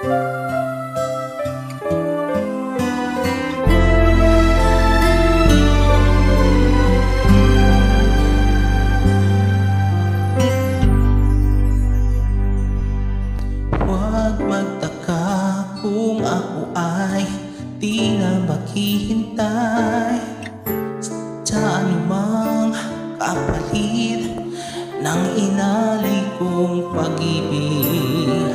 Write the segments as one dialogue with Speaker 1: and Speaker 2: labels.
Speaker 1: Huwag magtaka kung ako ay di na maghihintay sa anumang kapalit ng inalay kong pag-ibig.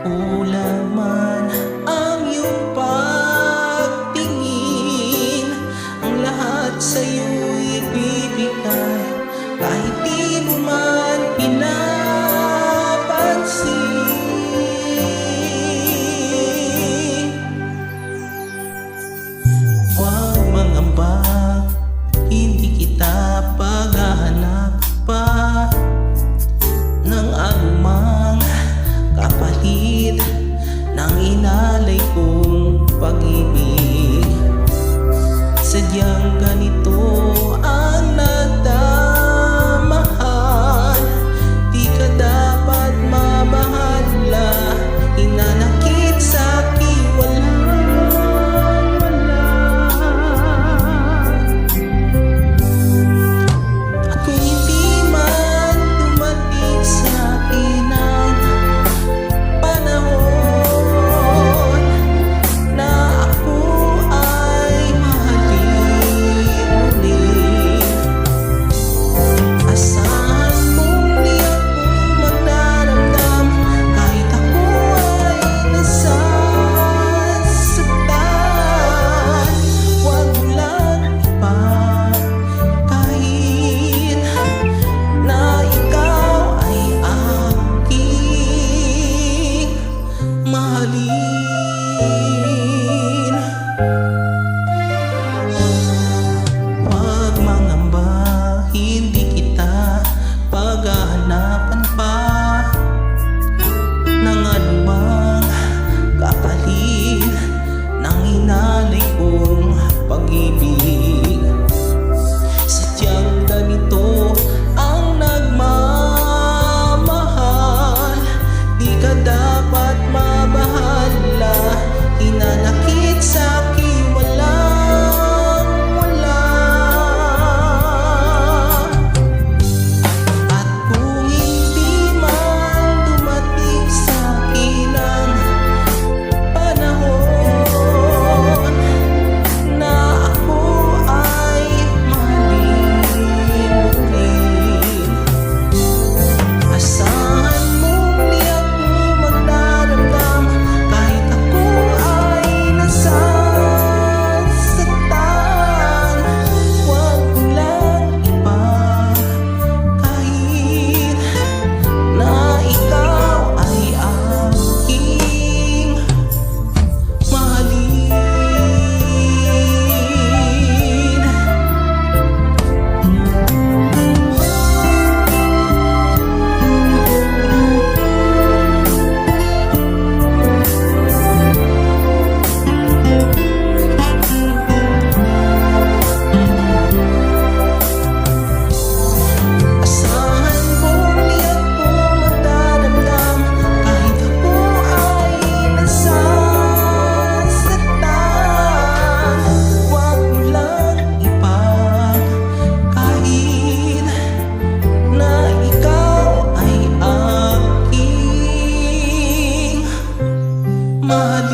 Speaker 1: Kulang man ang iyong pagtingin, ang lahat sa'yo'y ibibigay kahit di mo man pinapansin. Huwag mangamba, hindi kita paghahanap pa ng anumang kapalit ng inalay kong pag-ibig. Sadyang ganito ang nagdamahal, di ka dapat mabahala, hinanakit sa'kin walang-wala. At kung hindi man dumating sa'kin ang panahon na ako ay mahalin ulit, asahan mong di ako magdaramdam kahit ako ay nasasaktan. Huwag mo lang ipagkait na ikaw ay aking mahalin. Huwag mangamba, hindi kita paghahanapan pa ng anumang kapalit ng inalay kong pag-ibig. Sadyang ganito ang nagmamahal, di ka dapat mabahala, hinanakit sa'kin walang-wala. At kung hindi man dumating sa'kin ang panahon na ako ay mahalin ulit, asahan mong di ako magdaramdam kahit ako ay nasasaktan. Huwag mo lang ipagkait na ikaw ay aking mahalin. Asahan mong di ako magdaramdam kahit ako ay nasasaktan. Huwag mo lang ipagkait na ikaw ay aking mahalin.